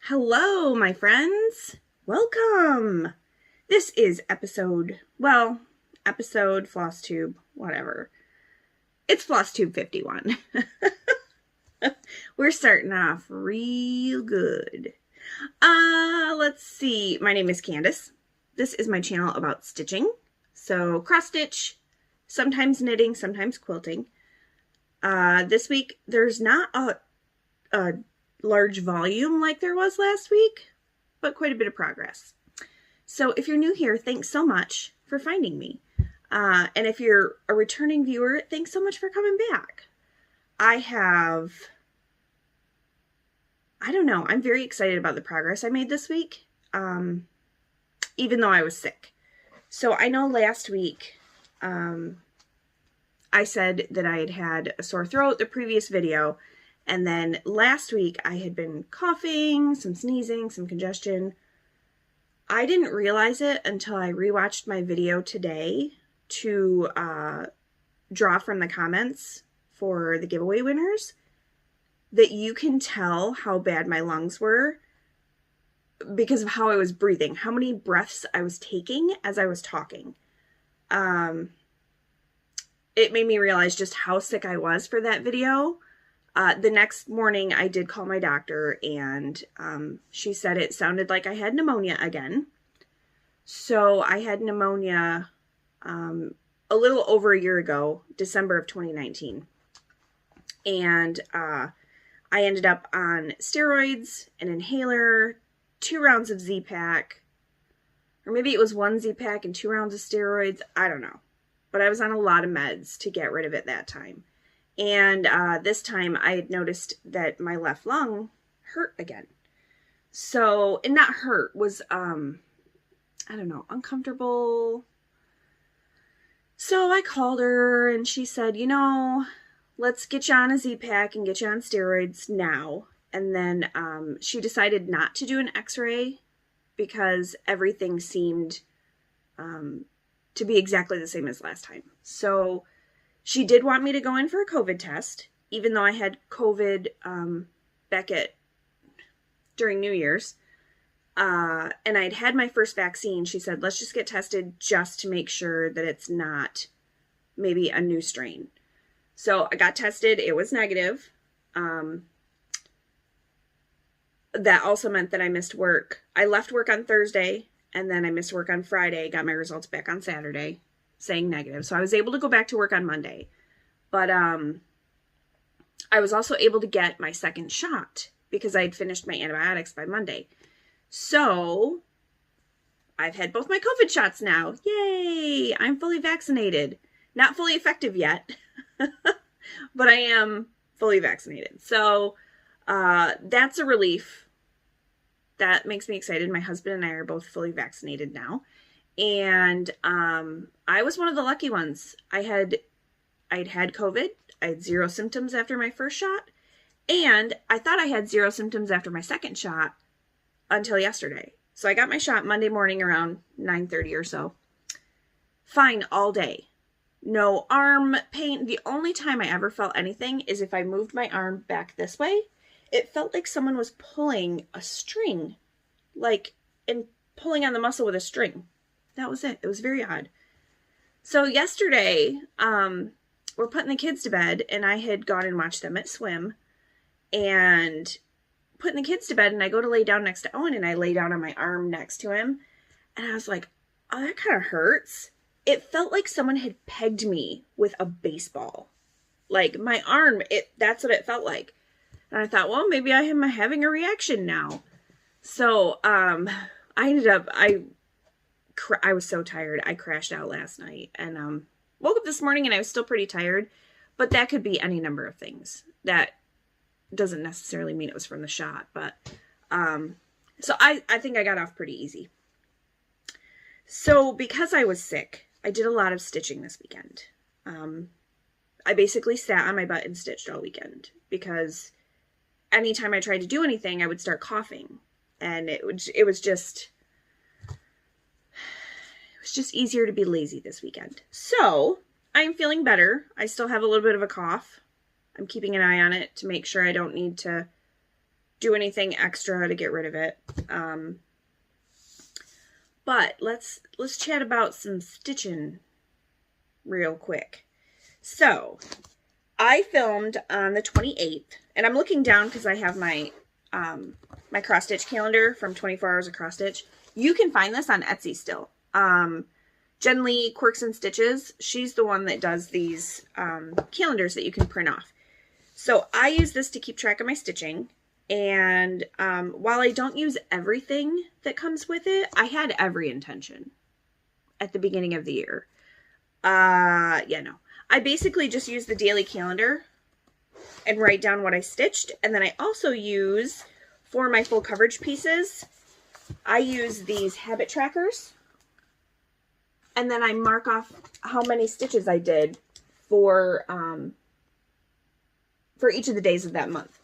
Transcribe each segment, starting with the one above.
Hello, my friends. Welcome. This is episode Flosstube, whatever. It's Flosstube 51. We're starting off real good. Let's see. My name is Candace. This is my channel about stitching. So cross stitch, sometimes knitting, sometimes quilting. This week there's not a large volume like there was last week, but quite a bit of progress. So if you're new here, thanks so much for finding me. And if you're a returning viewer, thanks so much for coming back. I'm very excited about the progress I made this week, even though I was sick. So I know last week I said that I had had a sore throat the previous video, and then last week I had been coughing, some sneezing, some congestion. I didn't realize it until I rewatched my video today to draw from the comments for the giveaway winners, that you can tell how bad my lungs were because of how I was breathing, how many breaths I was taking as I was talking. It made me realize just how sick I was for that video. The next morning I did call my doctor, and she said it sounded like I had pneumonia again. So I had pneumonia a little over a year ago, December of 2019. And I ended up on steroids, an inhaler, 2 rounds of Z-Pak, or maybe it was 1 Z-Pak and 2 rounds of steroids. I don't know. But I was on a lot of meds to get rid of it that time. And this time I had noticed that my left lung hurt again. So, and not hurt, was, uncomfortable. So I called her and she said, let's get you on a Z-Pak and get you on steroids now. And then she decided not to do an x-ray because everything seemed to be exactly the same as last time. So she did want me to go in for a COVID test, even though I had COVID during New Year's. And I'd had my first vaccine. She said, let's just get tested just to make sure that it's not maybe a new strain. So I got tested. It was negative. That also meant that I missed work. I left work on Thursday, and then I missed work on Friday. Got my results back on Saturday, saying negative. So I was able to go back to work on Monday. But I was also able to get my second shot because I had finished my antibiotics by Monday. So I've had both my COVID shots now. Yay! I'm fully vaccinated. Not fully effective yet, but I am fully vaccinated. So that's a relief. That makes me excited. My husband and I are both fully vaccinated now. And I was one of the lucky ones. I'd had COVID. I had 0 symptoms after my first shot. And I thought I had 0 symptoms after my second shot until yesterday. So I got my shot Monday morning around 9:30 or so. Fine all day. No arm pain. The only time I ever felt anything is if I moved my arm back this way. It felt like someone was pulling a string, and pulling on the muscle with a string. That was it. It was very odd. So yesterday, we're putting the kids to bed, and I had gone and watched them at swim, and putting the kids to bed, and I go to lay down next to Owen, and I lay down on my arm next to him, and I was like, oh, that kind of hurts. It felt like someone had pegged me with a baseball. Like my arm, that's what it felt like. And I thought, well, maybe I am having a reaction now. So, I was so tired. I crashed out last night and, woke up this morning and I was still pretty tired, but that could be any number of things. That doesn't necessarily mean it was from the shot, but, so I think I got off pretty easy. So because I was sick, I did a lot of stitching this weekend. I basically sat on my butt and stitched all weekend because anytime I tried to do anything, I would start coughing, and it was just easier to be lazy this weekend. So I am feeling better. I still have a little bit of a cough. I'm keeping an eye on it to make sure I don't need to do anything extra to get rid of it. But let's chat about some stitching real quick. So I filmed on the 28th, and I'm looking down because I have my my cross stitch calendar from 24 Hours of Cross Stitch. You can find this on Etsy still. Jen Lee Quirks and Stitches, she's the one that does these calendars that you can print off. So I use this to keep track of my stitching. And while I don't use everything that comes with it, I had every intention at the beginning of the year. Yeah, no. I basically just use the daily calendar and write down what I stitched. And then I also use, for my full coverage pieces, I use these habit trackers. And then I mark off how many stitches I did for each of the days of that month.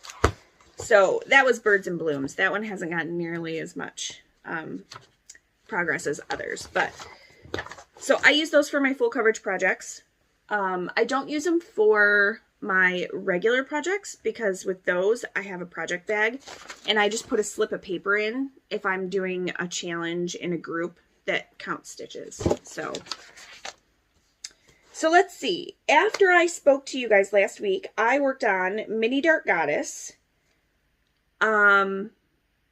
So that was Birds and Blooms. That one hasn't gotten nearly as much progress as others. But so I use those for my full coverage projects. I don't use them for my regular projects because with those I have a project bag and I just put a slip of paper in if I'm doing a challenge in a group that counts stitches. So let's see. After I spoke to you guys last week, I worked on Mini Dark Goddess.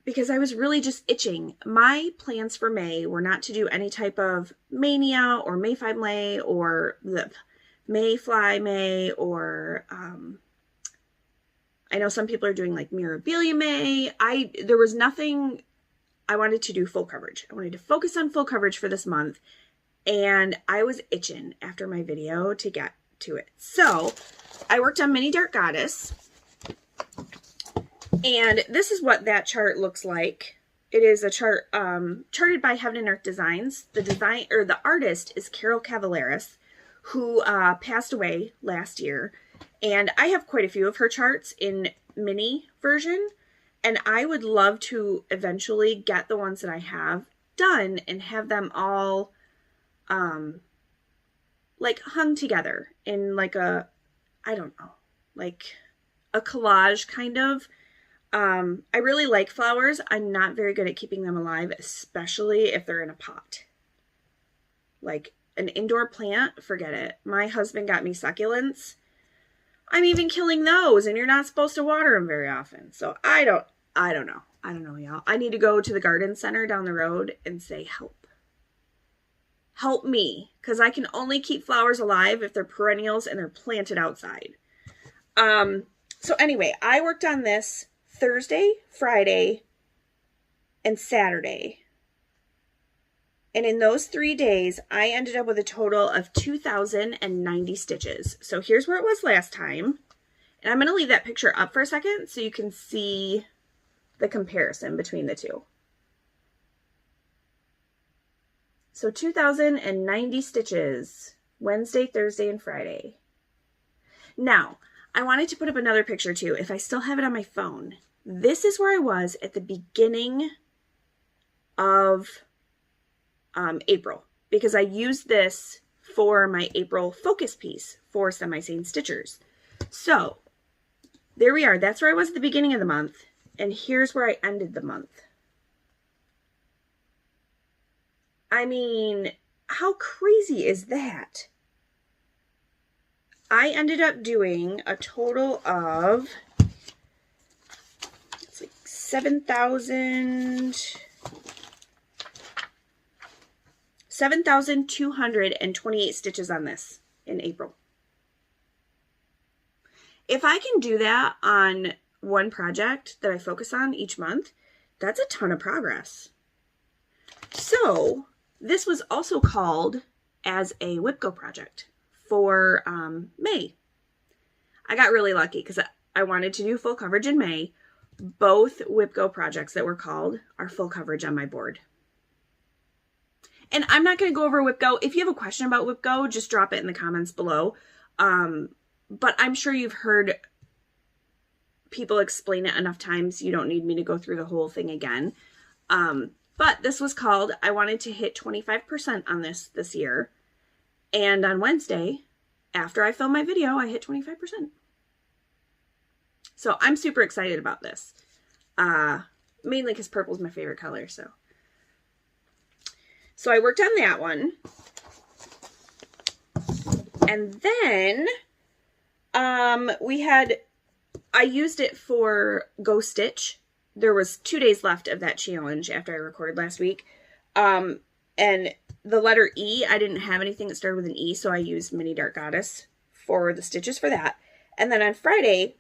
Because I was really just itching. My plans for May were not to do any type of Mania or Mayfly May or the Mayfly May or, I know some people are doing like Mirabilia May. There was nothing. I wanted to do full coverage. I wanted to focus on full coverage for this month. And I was itching after my video to get to it. So I worked on Mini Dark Goddess. And this is what that chart looks like. It is a chart charted by Heaven and Earth Designs. The artist is Carol Cavalaris, who passed away last year. And I have quite a few of her charts in mini version. And I would love to eventually get the ones that I have done and have them all like hung together in like a, I don't know, like a collage kind of. I really like flowers. I'm not very good at keeping them alive, especially if they're in a pot. Like an indoor plant, forget it. My husband got me succulents. I'm even killing those, and you're not supposed to water them very often. So I don't know. I don't know, y'all. I need to go to the garden center down the road and say, help. Help me, because I can only keep flowers alive if they're perennials and they're planted outside. So anyway, I worked on this Thursday, Friday, and Saturday. And in those 3 days, I ended up with a total of 2,090 stitches. So here's where it was last time. And I'm going to leave that picture up for a second so you can see the comparison between the two. So 2,090 stitches, Wednesday, Thursday, and Friday. Now, I wanted to put up another picture too, if I still have it on my phone. This is where I was at the beginning of April, because I used this for my April focus piece for Semi-Sane Stitchers. So there we are. That's where I was at the beginning of the month. And here's where I ended the month. I mean, how crazy is that? I ended up doing a total of, it's like 7,228 stitches on this in April. If I can do that on one project that I focus on each month, that's a ton of progress. So this was also called as a WIPGO project for May. I got really lucky because I wanted to do full coverage in May. Both WIPGO projects that were called are full coverage on my board. And I'm not going to go over WIPGO. If you have a question about WIPGO, just drop it in the comments below. But I'm sure you've heard people explain it enough times. You don't need me to go through the whole thing again. But this was called, I wanted to hit 25% on this year. And on Wednesday, after I filmed my video, I hit 25%. So I'm super excited about this. Mainly because purple is my favorite color, so I worked on that one. And then I used it for Go Stitch. There was 2 days left of that challenge after I recorded last week. And the letter E, I didn't have anything that started with an E, so I used Mini Dark Goddess for the stitches for that. And then on Friday,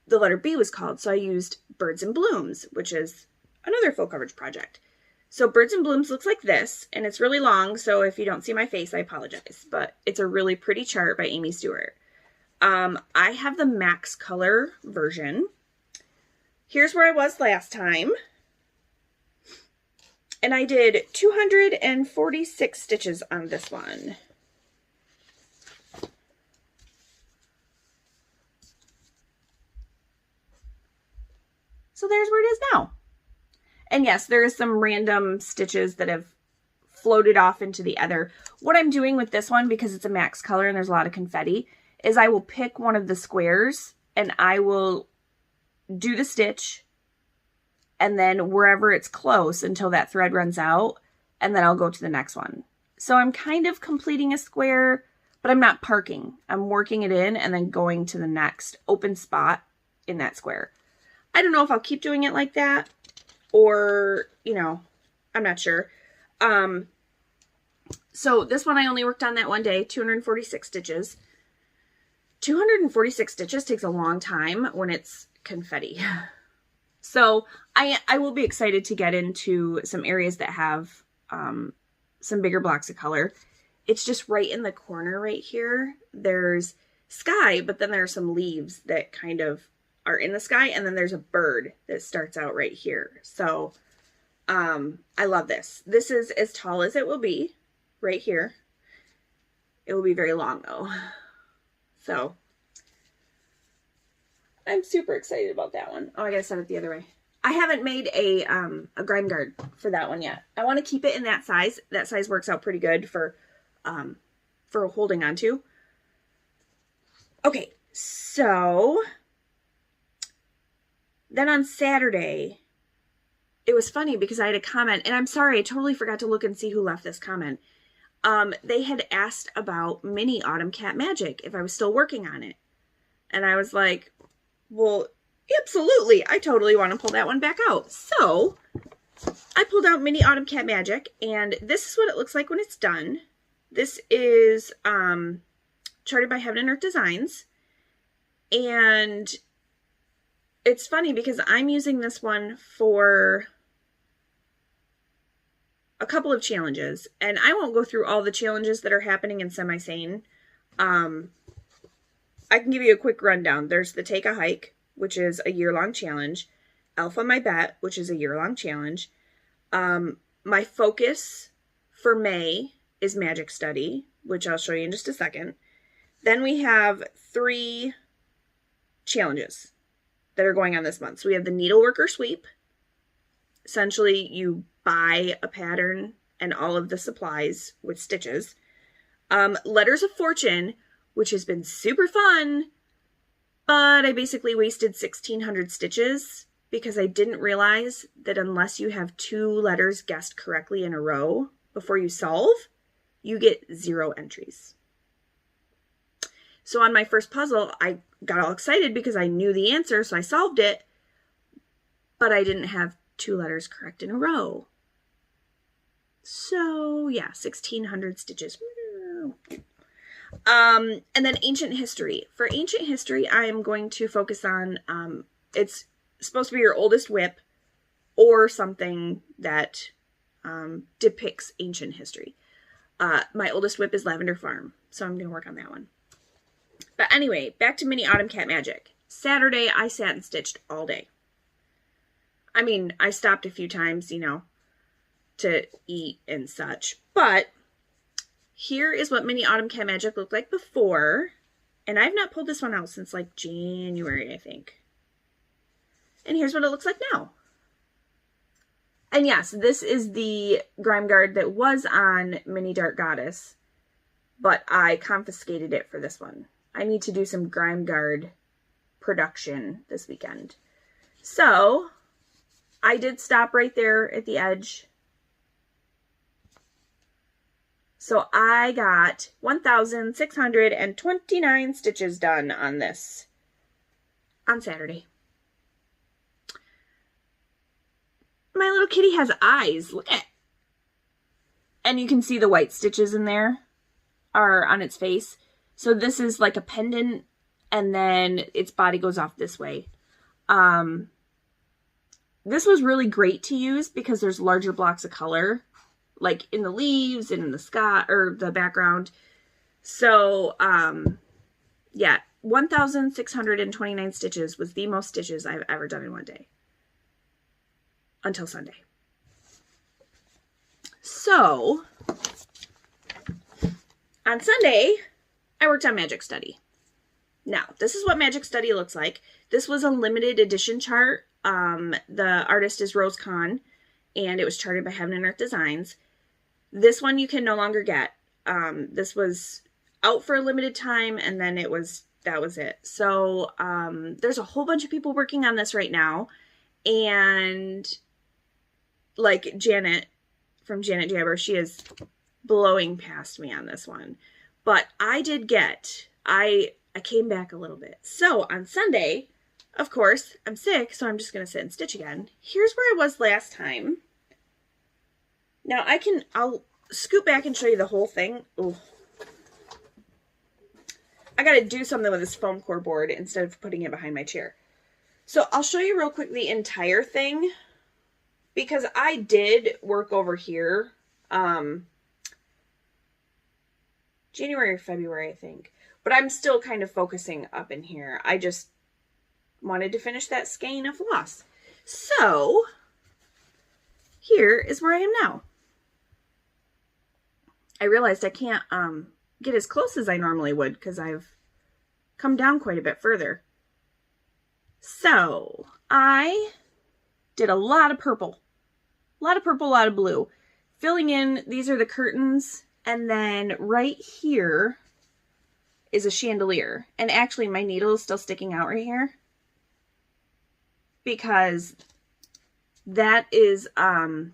the letter B was called, so I used Birds and Blooms, which is another full coverage project. So Birds and Blooms looks like this, and it's really long, so if you don't see my face, I apologize. But it's a really pretty chart by Amy Stewart. I have the max color version. Here's where I was last time. And I did 246 stitches on this one. So there's where it is now. And yes, there is some random stitches that have floated off into the other. What I'm doing with this one, because it's a max color and there's a lot of confetti, is I will pick one of the squares and I will do the stitch, and then wherever it's close until that thread runs out, and then I'll go to the next one. So I'm kind of completing a square, but I'm not parking. I'm working it in and then going to the next open spot in that square. I don't know if I'll keep doing it like that, or, you know, I'm not sure. So this one I only worked on that one day, 246 stitches. 246 stitches takes a long time when it's confetti. So I will be excited to get into some areas that have some bigger blocks of color. It's just right in the corner right here. There's sky, but then there's some leaves that kind of are in the sky, and then there's a bird that starts out right here. So I love this. This is as tall as it will be right here. It will be very long though. So I'm super excited about that one. Oh, I gotta set it the other way. I haven't made a grime guard for that one yet. I want to keep it in that size. That size works out pretty good for holding on to. Okay, so then on Saturday, it was funny because I had a comment, and I'm sorry, I totally forgot to look and see who left this comment. They had asked about mini Autumn Cat Magic, if I was still working on it. And I was like, well, absolutely, I totally want to pull that one back out. So I pulled out mini Autumn Cat Magic, and this is what it looks like when it's done. This is charted by Heaven and Earth Designs. And it's funny because I'm using this one for a couple of challenges, and I won't go through all the challenges that are happening in Semi-Sane. I can give you a quick rundown. There's the Take a Hike, which is a year-long challenge. Alpha My Bet, which is a year-long challenge. My focus for May is Magic Study, which I'll show you in just a second. Then we have 3 challenges that are going on this month. So we have the Needleworker Sweep. Essentially, you buy a pattern and all of the supplies with stitches. Letters of Fortune, which has been super fun, but I basically wasted 1,600 stitches because I didn't realize that unless you have 2 letters guessed correctly in a row before you solve, you get 0 entries. So on my first puzzle, I got all excited because I knew the answer, so I solved it, but I didn't have 2 letters correct in a row. So yeah, 1,600 stitches. And then Ancient History. For Ancient History, I am going to focus on, it's supposed to be your oldest whip or something that depicts ancient history. My oldest whip is Lavender Farm, so I'm going to work on that one. But anyway, back to Mini Autumn Cat Magic. Saturday, I sat and stitched all day. I mean, I stopped a few times, you know, to eat and such. But here is what Mini Autumn Cat Magic looked like before. And I've not pulled this one out since like January, I think. And here's what it looks like now. And yes, this is the grime guard that was on Mini Dark Goddess, but I confiscated it for this one. I need to do some grime guard production this weekend. So I did stop right there at the edge. So I got 1,629 stitches done on this on Saturday. My little kitty has eyes. Look at it. And you can see the white stitches in there are on its face. So this is like a pendant, and then its body goes off this way. This was really great to use because there's larger blocks of color, like in the leaves and in the sky or the background. So, yeah, 1,629 stitches was the most stitches I've ever done in one day. Until Sunday. So, on Sunday, I worked on Magic Study. Now, this is what Magic Study looks like. This was a limited edition chart. The artist is Rose Kahn, and it was charted by Heaven and Earth Designs. This one you can no longer get. This was out for a limited time, and then that was it. So, there's a whole bunch of people working on this right now, and like Janet from Janet Jabber, she is blowing past me on this one. But I did get, I came back a little bit. So on Sunday, of course, I'm sick, so I'm just going to sit and stitch again. Here's where I was last time. Now I'll scoot back and show you the whole thing. Ooh. I got to do something with this foam core board instead of putting it behind my chair. So I'll show you real quick the entire thing, because I did work over here, January or February, I think. But I'm still kind of focusing up in here. I just wanted to finish that skein of floss. So, here is where I am now. I realized I can't get as close as I normally would because I've come down quite a bit further. So, I did a lot of purple. A lot of purple, a lot of blue. Filling in, these are the curtains. And then right here is a chandelier. And actually my needle is still sticking out right here, because that is, I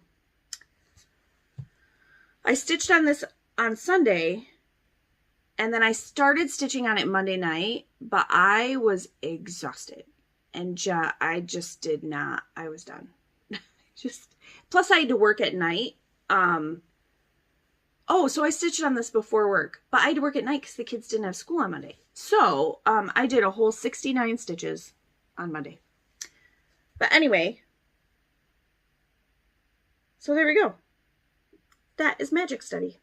stitched on this on Sunday, and then I started stitching on it Monday night, but I was exhausted. And I just did not, I was done. Plus I had to work at night. Oh, so I stitched on this before work, but I had to work at night because the kids didn't have school on Monday. So, I did a whole 69 stitches on Monday. But anyway, so there we go. That is Magic Study.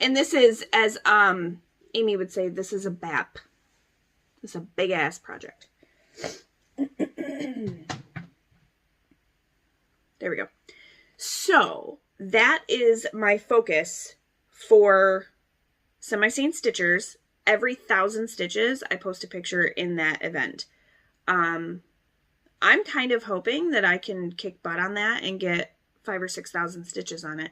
And this is, as Amy would say, this is a BAP. This is a big ass project. There we go. So that is my focus for Semi-Sane Stitchers. Every 1,000 stitches, I post a picture in that event. I'm kind of hoping that I can kick butt on that and get 5,000 or 6,000 stitches on it.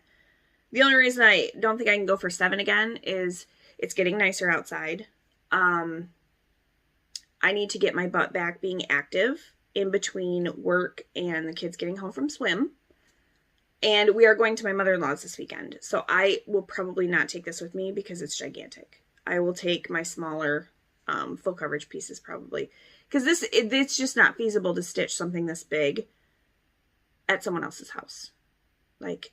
The only reason I don't think I can go for 7 again is it's getting nicer outside. I need to get my butt back being active in between work and the kids getting home from swim. And we are going to my mother-in-law's this weekend. So I will probably not take this with me because it's gigantic. I will take my smaller full coverage pieces probably. Because it's just not feasible to stitch something this big at someone else's house. Like,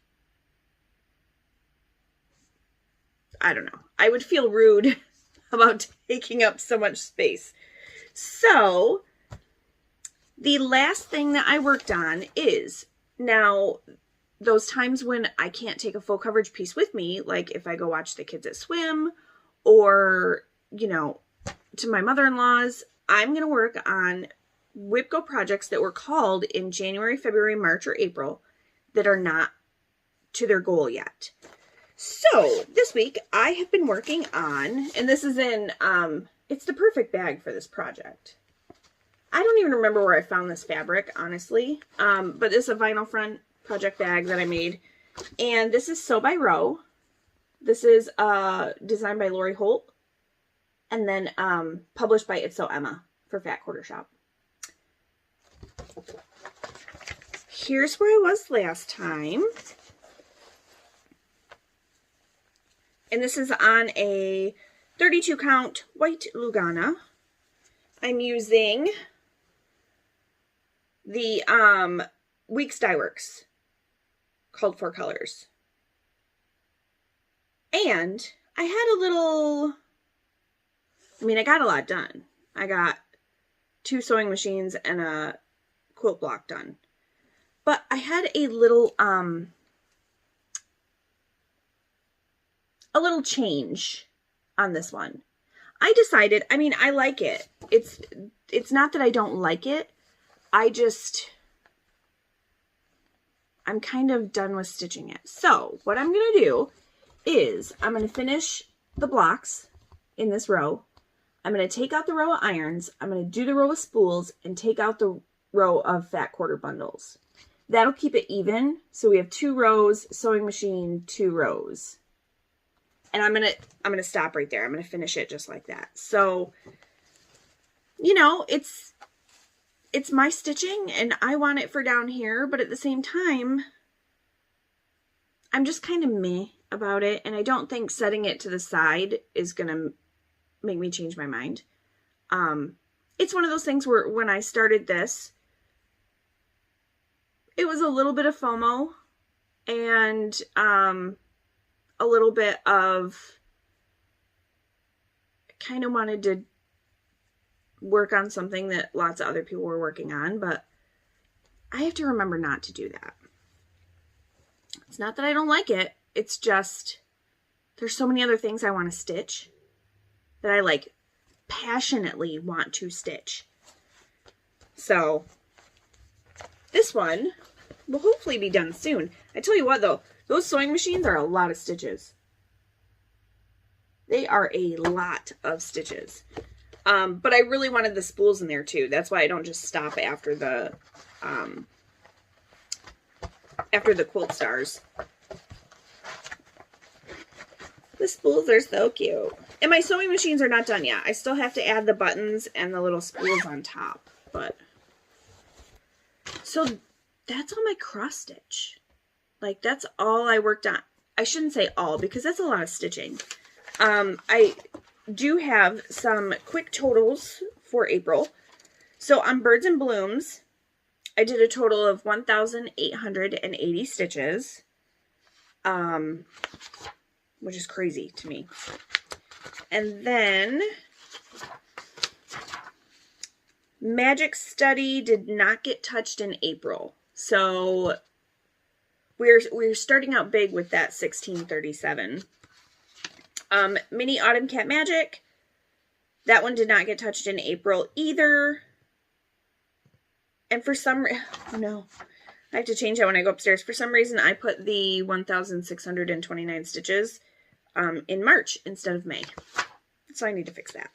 I don't know. I would feel rude about taking up so much space. So, the last thing that I worked on is, now, those times when I can't take a full coverage piece with me, like if I go watch the kids at swim or, you know, to my mother-in-law's, I'm going to work on Whip Go projects that were called in January, February, March, or April that are not to their goal yet. So this week I have been working on, and this is in, it's the perfect bag for this project. I don't even remember where I found this fabric, honestly. But this is a vinyl front project bag that I made. And this is Sew by Row. This is designed by Lori Holt. And then published by It's So Emma for Fat Quarter Shop. here's where I was last time. And this is on a 32 count white Lugana. I'm using the Weeks Dye Works called 4 colors. And I had a little, I got a lot done. I got 2 sewing machines and a quilt block done. But I had a little change on this one. I decided, I like it. It's not that I don't like it. I'm kind of done with stitching it. So what I'm going to do is I'm going to finish the blocks in this row. I'm going to take out the row of irons. I'm going to do the row of spools and take out the row of fat quarter bundles. That'll keep it even. So we have 2 rows, sewing machine, 2 rows. And I'm going to stop right there. I'm going to finish it just like that. So, you know, it's my stitching and I want it for down here, but at the same time, I'm just kind of meh about it. And I don't think setting it to the side is going to make me change my mind. It's one of those things where when I started this, it was a little bit of FOMO and a little bit of kind of wanted to work on something that lots of other people were working on, but I have to remember not to do that. It's not that I don't like it. It's just there's so many other things I want to stitch that I like passionately want to stitch. So this one will hopefully be done soon. I tell you what though, those sewing machines are a lot of stitches. They are a lot of stitches. But I really wanted the spools in there too. That's why I don't just stop after the quilt stars. The spools are so cute. And my sewing machines are not done yet. I still have to add the buttons and the little spools on top. But so that's all my cross stitch. Like that's all I worked on. I shouldn't say all because that's a lot of stitching. I do have some quick totals for April. So on Birds and Blooms, I did a total of 1,880 stitches, which is crazy to me. And then Magic Study did not get touched in April. So we're starting out big with that 1637. Mini Autumn Cat Magic, that one did not get touched in April either. And for some no, I have to change that when I go upstairs. For some reason, I put the 1,629 stitches in March instead of May. So I need to fix that.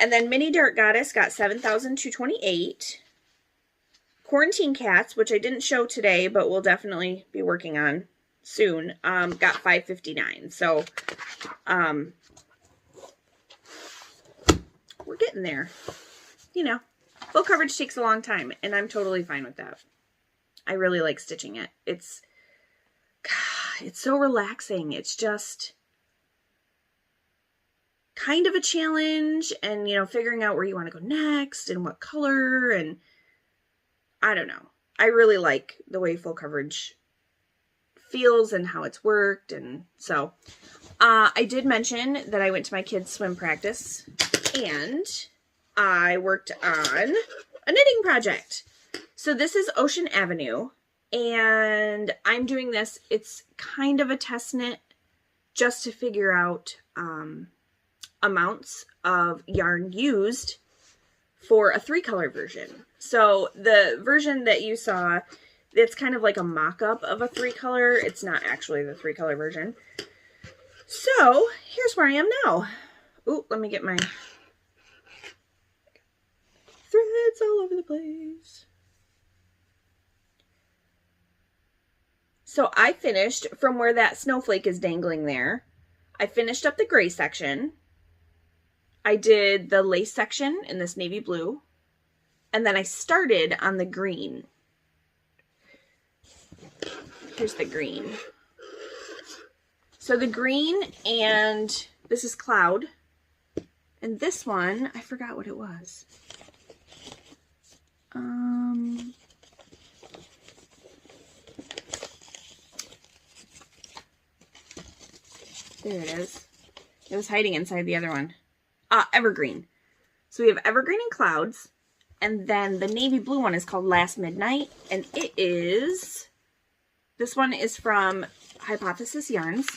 And then Mini Dark Goddess got 7,228. Quarantine Cats, which I didn't show today, but we'll definitely be working on soon, got 559. So we're getting there. You know, full coverage takes a long time, and I'm totally fine with that. I really like stitching it. It's so relaxing. It's just kind of a challenge, and you know, figuring out where you want to go next and what color, and I don't know. I really like the way full coverage feels and how it's worked. And so I did mention that I went to my kids' swim practice and I worked on a knitting project. So this is Ocean Avenue and I'm doing this. It's kind of a test knit just to figure out amounts of yarn used for a 3-color version. So the version that you saw, it's kind of like a mock-up of a 3-color. It's not actually the 3-color version. So here's where I am now. Ooh, let me get my threads all over the place. So I finished from where that snowflake is dangling there. I finished up the gray section. I did the lace section in this navy blue. And then I started on the green. here's the green. So the green, and this is Cloud. And this one, I forgot what it was. There it is. It was hiding inside the other one. Evergreen. So we have Evergreen and Clouds. And then the navy blue one is called Last Midnight. And it is... This one is from Hypothesis Yarns.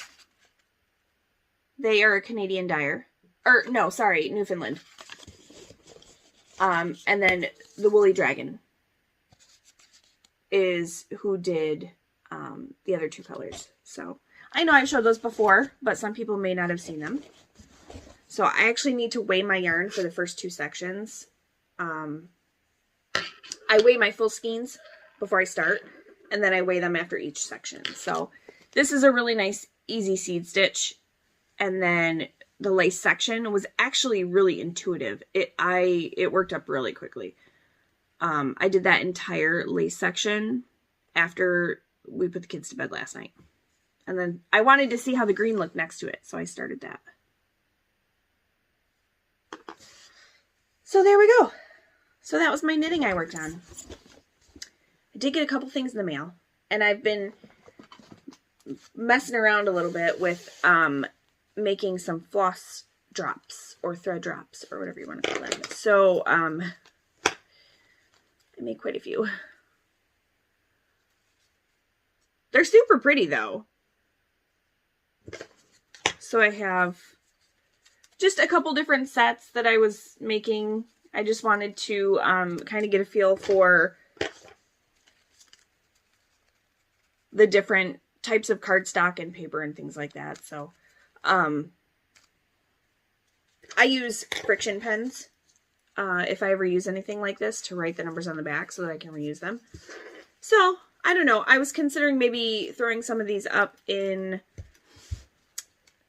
They are a Canadian dyer. Or, no, sorry, Newfoundland. And then the Woolly Dragon is who did the other two colors. So, I know I've showed those before, but some people may not have seen them. So, I actually need to weigh my yarn for the first two sections. I weigh my full skeins before I start, and then I weigh them after each section. So, this is a really nice, easy seed stitch. And then the lace section was actually really intuitive. It worked up really quickly. I did that entire lace section after we put the kids to bed last night. And then I wanted to see how the green looked next to it, so I started that. So there we go. So that was my knitting I worked on. I did get a couple things in the mail, and I've been messing around a little bit with making some floss drops or thread drops or whatever you want to call them. So I made quite a few. They're super pretty though. So I have just a couple different sets that I was making. I just wanted to kind of get a feel for the different types of cardstock and paper and things like that. So I use friction pens if I ever use anything like this to write the numbers on the back so that I can reuse them. So I don't know. I was considering maybe throwing some of these up in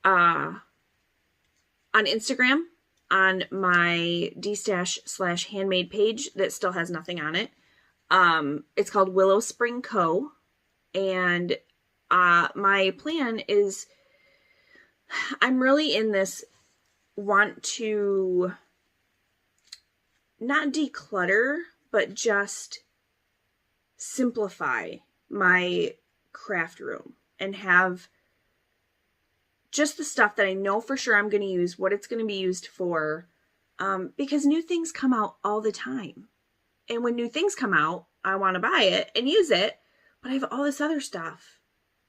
on Instagram on my dstash/handmade page that still has nothing on it. It's called Willow Spring Co. And my plan is I'm really in this want to not declutter, but just simplify my craft room and have just the stuff that I know for sure I'm going to use, what it's going to be used for, because new things come out all the time. And when new things come out, I want to buy it and use it, but I have all this other stuff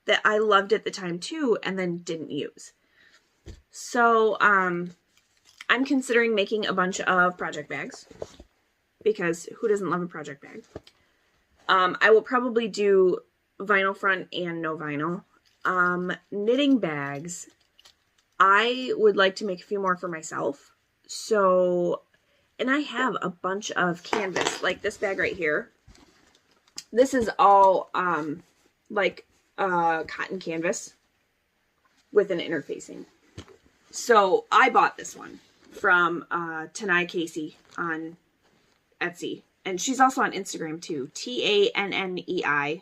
that I loved at the time too and then didn't use. So I'm considering making a bunch of project bags because who doesn't love a project bag? I will probably do vinyl front and no vinyl. Knitting bags, I would like to make a few more for myself. So, and I have a bunch of canvas, like this bag right here. This is all, cotton canvas with an interfacing. So I bought this one from, Tanai Casey on Etsy. And she's also on Instagram too. Tannei.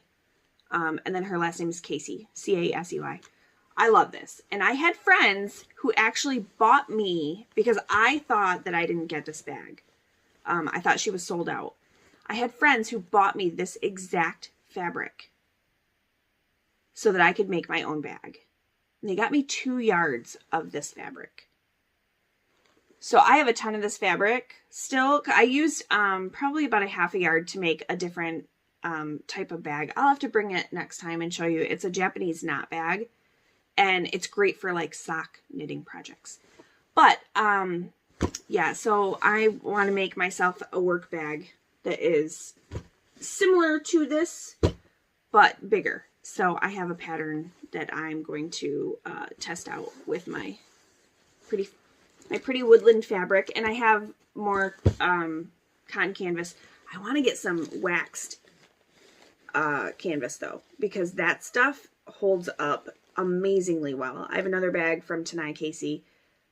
And then her last name is Casey, Casey. I love this. And I had friends who actually bought me because I thought that I didn't get this bag. I thought she was sold out. I had friends who bought me this exact fabric so that I could make my own bag. And they got me 2 yards of this fabric. So I have a ton of this fabric still. I used probably about a half a yard to make a different type of bag. I'll have to bring it next time and show you. It's a Japanese knot bag, and it's great for like sock knitting projects. But yeah, so I want to make myself a work bag that is similar to this but bigger. So I have a pattern that I'm going to test out with my pretty woodland fabric, and I have more cotton canvas. I want to get some waxed canvas though, because that stuff holds up amazingly well. I have another bag from Tanai Casey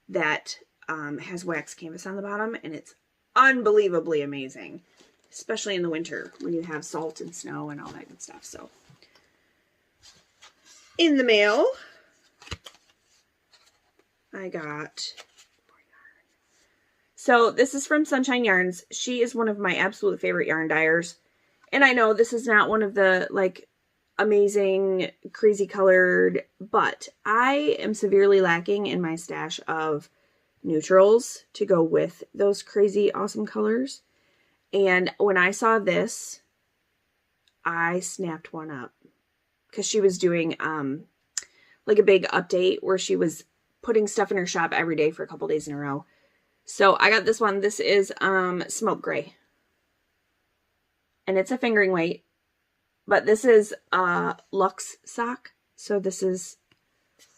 that has waxed canvas on the bottom, and it's unbelievably amazing, especially in the winter when you have salt and snow and all that good stuff. So In the mail, I got, so this is from Sunshine Yarns. She is one of my absolute favorite yarn dyers. And I know this is not one of the like amazing, crazy colored, but I am severely lacking in my stash of neutrals to go with those crazy awesome colors. And when I saw this, I snapped one up because she was doing like a big update where she was putting stuff in her shop every day for a couple days in a row. So I got this one. This is smoke gray. And it's a fingering weight. But this is Luxe sock. So this is,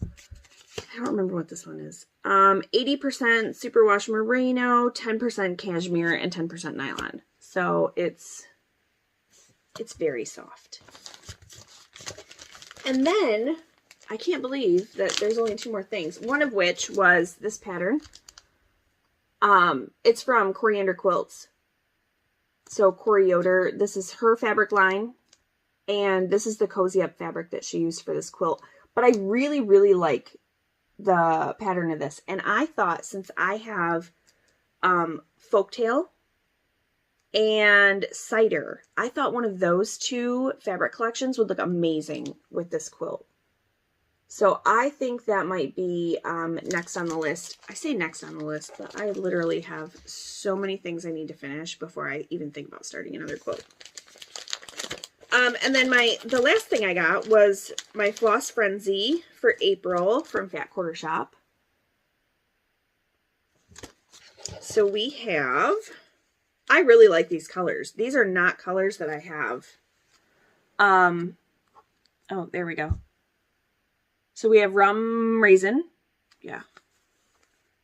I don't remember what this one is. 80% superwash merino, 10% cashmere, and 10% nylon. So it's very soft. And then I can't believe that there's only 2 more things. One of which was this pattern. It's from Coriander Quilts. So Cori Yoder, this is her fabric line. And this is the Cozy Up fabric that she used for this quilt. But I really, really like the pattern of this. And I thought, since I have Folktale and Cider, I thought one of those 2 fabric collections would look amazing with this quilt. So I think that might be next on the list. I say next on the list, but I literally have so many things I need to finish before I even think about starting another quilt. And then the last thing I got was my Floss Frenzy for April from Fat Quarter Shop. So we have, I really like these colors. These are not colors that I have. Oh, there we go. So we have Rum Raisin. Yeah.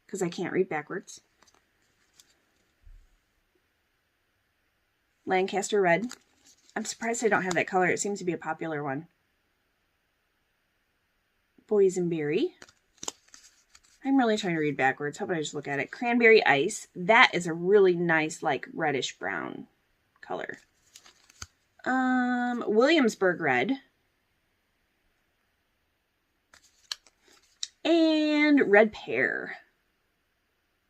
Because I can't read backwards. Lancaster Red. I'm surprised I don't have that color. It seems to be a popular one. Boysenberry. I'm really trying to read backwards. How about I just look at it? Cranberry Ice. That is a really nice, like, reddish brown color. Williamsburg Red. And Red Pear.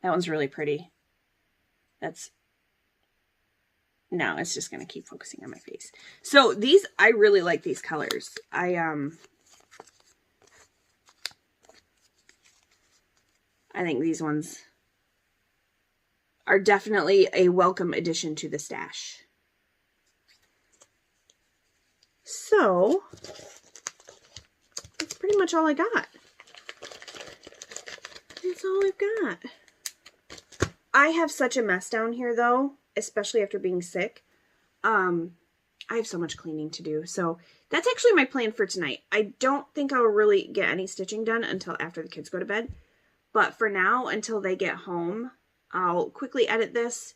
That one's really pretty. No, it's just going to keep focusing on my face. So these, I really like these colors. I think these ones are definitely a welcome addition to the stash. So that's pretty much all I got. That's all I've got. I have such a mess down here though, especially after being sick. I have so much cleaning to do. So that's actually my plan for tonight. I don't think I'll really get any stitching done until after the kids go to bed. But for now, until they get home, I'll quickly edit this.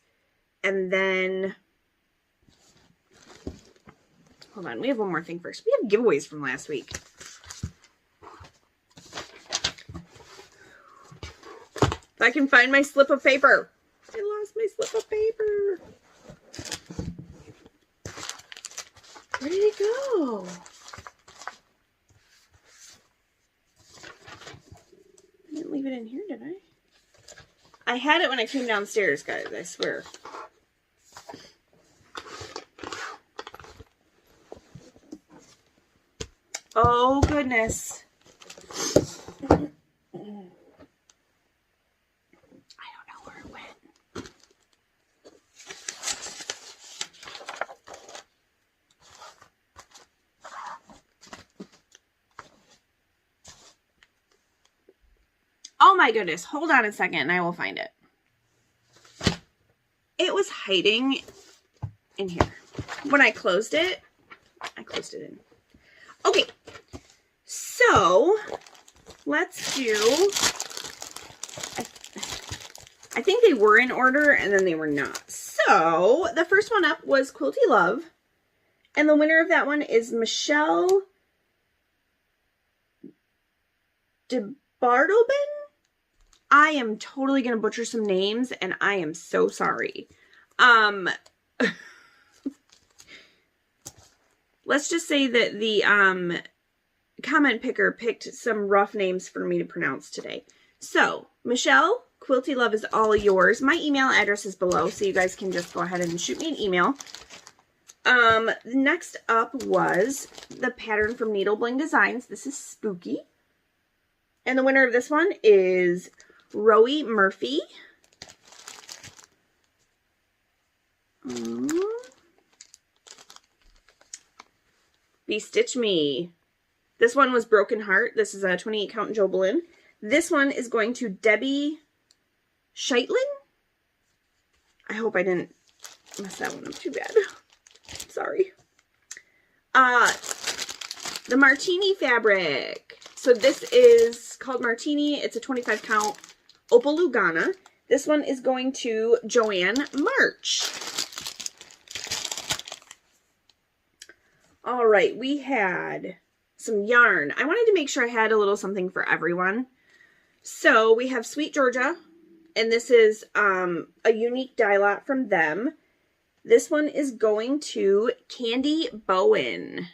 And then, hold on, we have one more thing first. We have giveaways from last week. If I can find my slip of paper. I lost my slip of paper. Where did it go? I didn't leave it in here, did I? I had it when I came downstairs, guys, I swear. Oh, goodness. Oh my goodness, hold on a second and I will find it. It was hiding in here. When I closed it in. Okay, so let's do, I think they were in order and then they were not. So the first one up was Quilty Love. And the winner of that one is Michelle DeBartleban. I am totally going to butcher some names, and I am so sorry. Let's just say that the comment picker picked some rough names for me to pronounce today. So, Michelle, Quilty Love is all yours. My email address is below, so you guys can just go ahead and shoot me an email. Next up was the pattern from Needle Bling Designs. This is Spooky. And the winner of this one is Rowie Murphy. Be-Stitch Me. This one was Broken Heart. This is a 28 count Joe balloon. This one is going to Debbie Scheitlin. I hope I didn't mess that one up too bad. Sorry. The Martini fabric. So this is called Martini. It's a 25 count Opal Lugana. This one is going to Joanne March. All right, we had some yarn. I wanted to make sure I had a little something for everyone. So we have Sweet Georgia, and this is a unique dye lot from them. This one is going to Candy Bowen.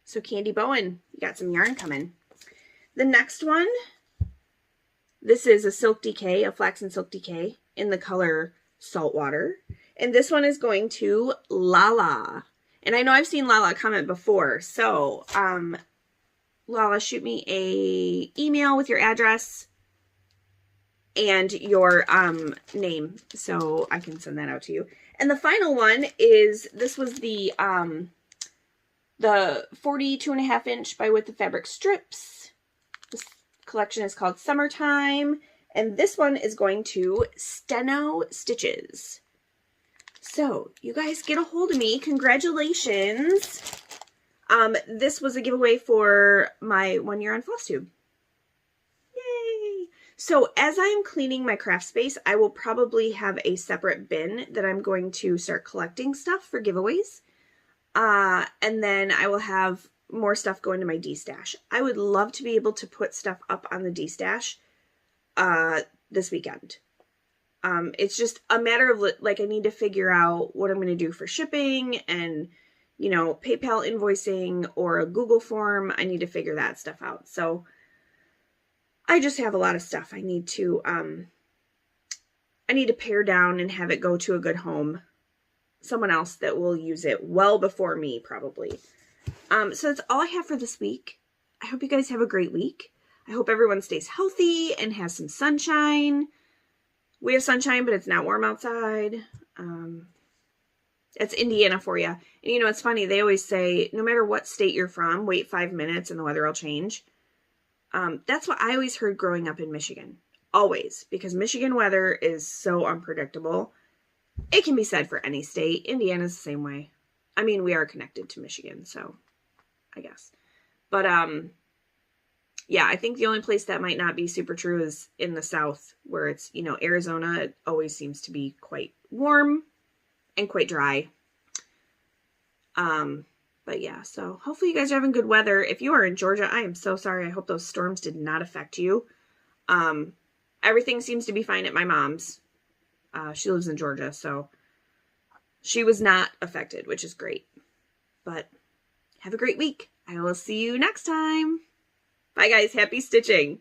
So Candy Bowen, you got some yarn coming. The next one, this is a Silk Decay, a Flaxen Silk Decay in the color Saltwater. And this one is going to Lala. And I know I've seen Lala comment before, so Lala, shoot me a email with your address and your name so I can send that out to you. And the final one is, this was the 42.5 inch by Width of Fabric Strips. This collection is called Summertime, and this one is going to Steno Stitches. So, you guys get a hold of me. Congratulations. This was a giveaway for my 1 year on Flosstube. Yay! So, as I'm cleaning my craft space, I will probably have a separate bin that I'm going to start collecting stuff for giveaways. And then I will have more stuff going to my D-stash. I would love to be able to put stuff up on the D-stash this weekend. It's just a matter of, like, I need to figure out what I'm going to do for shipping and, you know, PayPal invoicing or a Google form. I need to figure that stuff out. So I just have a lot of stuff I need to pare down and have it go to a good home. Someone else that will use it well before me, probably. So that's all I have for this week. I hope you guys have a great week. I hope everyone stays healthy and has some sunshine. We have sunshine, but it's not warm outside. It's Indiana for you. And you know, it's funny. They always say, no matter what state you're from, wait 5 minutes and the weather will change. That's what I always heard growing up in Michigan. Always. Because Michigan weather is so unpredictable. It can be said for any state. Indiana's the same way. I mean, we are connected to Michigan, so I guess. But, yeah, I think the only place that might not be super true is in the South, where it's, you know, Arizona. It always seems to be quite warm and quite dry. But yeah, so hopefully you guys are having good weather. If you are in Georgia, I am so sorry. I hope those storms did not affect you. Everything seems to be fine at my mom's. She lives in Georgia, so she was not affected, which is great. But have a great week. I will see you next time. Bye, guys. Happy stitching.